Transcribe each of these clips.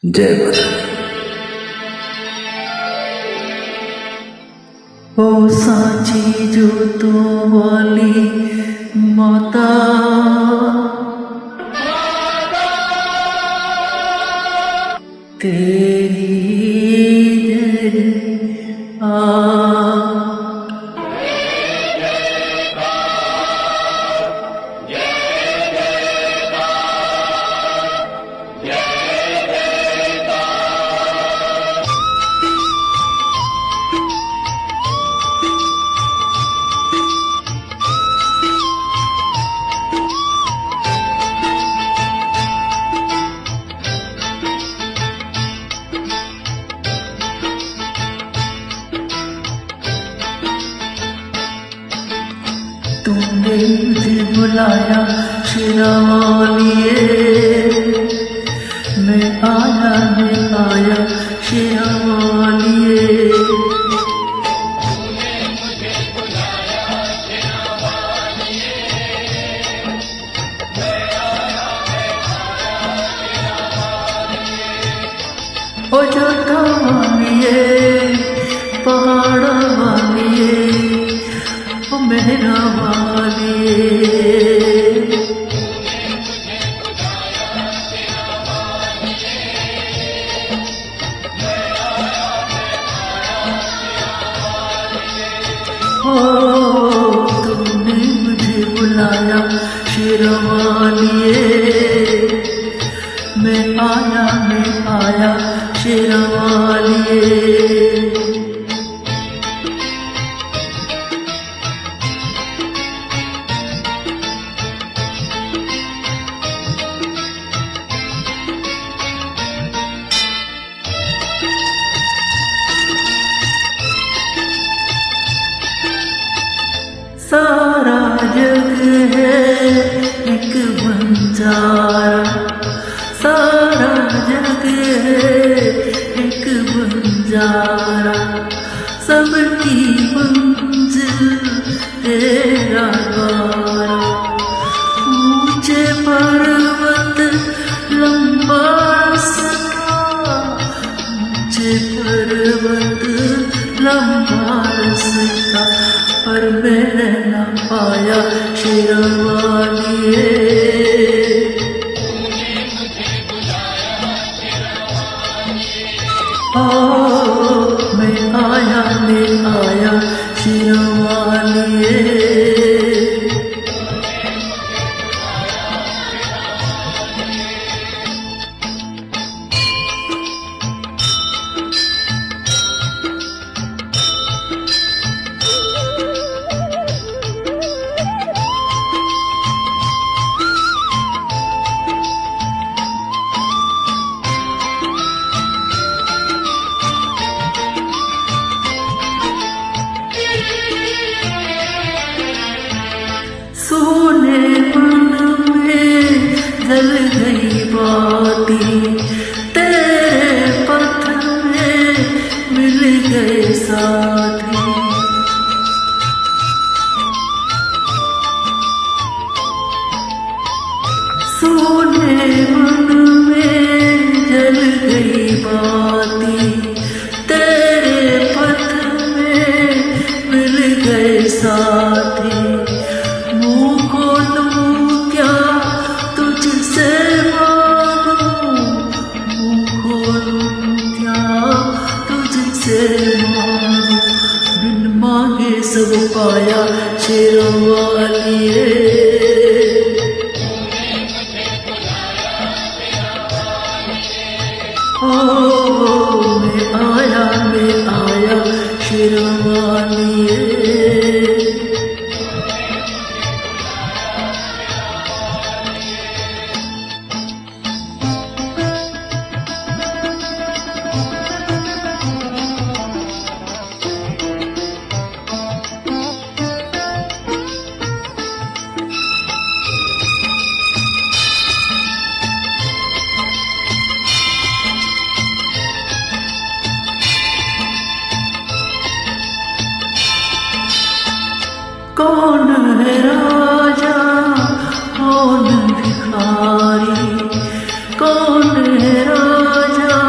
जय माता दी। ओ साची जो तू बोली माता तेरी जय तुमने मुझे बुलाया शेरावालिए, मैं आया शेरावालिए। ओ जोता वालिए, पहाड़ वालिए, ओ मेरा वालिए। ओ तुमने मुझे बुलाया शेरवालिए, मैं आया शेरवालिए। सारा जग है एक बंजारा, सारा जग है एक बंजारा, सबकी मंजिल तेरा द्वारा। ऊंचे पर्वत लंबा रास्ता, ऊंचे पर्वत लंबा रास्ता, पर मैंने न पाया शेरवालिए। ओ मैं आया शेरवालिए। सोने मन में जल गई बाती, तेरे पत्थर में मिल गए साथी। सोने मन में जल गई बाती, तेरे पत्थर में मिल गए साथी। मुँह खोलूं क्या तुझसे मांगूं, मुँह खोलूं क्या तुझसे मांगूं, बिन मांगे सब पाया शेरवालिए। ओ मैं आया शेरवालिए। कौन है राजा कौन भिखारी, कौन है राजा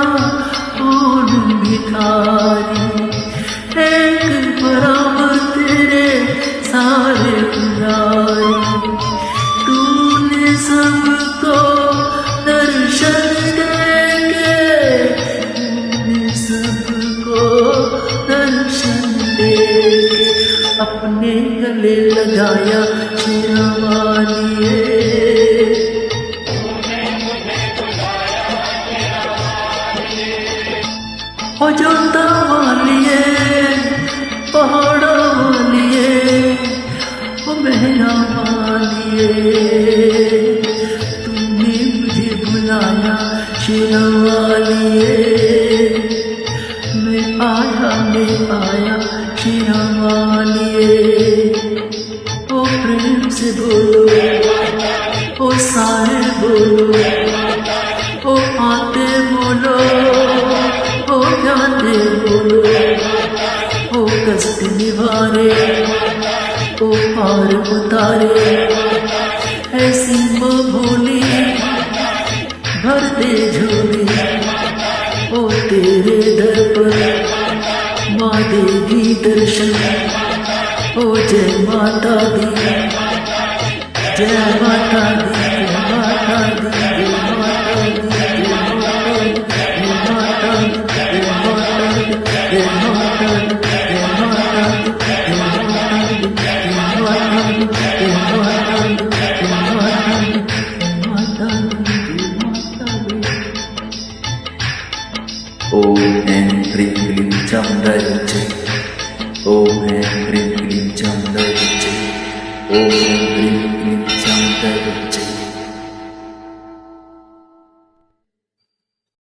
अजंता वालिए पहाड़ा वालिए ओ मेरा वालिए तुमने मुझे बुलाया शेरा वालिए मैं आया शेरा वालिए ओ प्रेम से बोलो ओ सारे बोलो ओ आते बोलो ओ जाते बोलो ओ कष्ट निवारे ओ पार उतारे ऐसी माँ भोली भर दे झोली ओ तेरे दर पर माँ देगी दर्शन ओ जय माता दी जय माता दी जय माता दी जय माता दी जय माता दी जय माता दी जय माता दी जय माता दी जय माता दी जय माता दी जय माता दी जय माता दी जय माता दी Om Em Ring Ling Cham Dai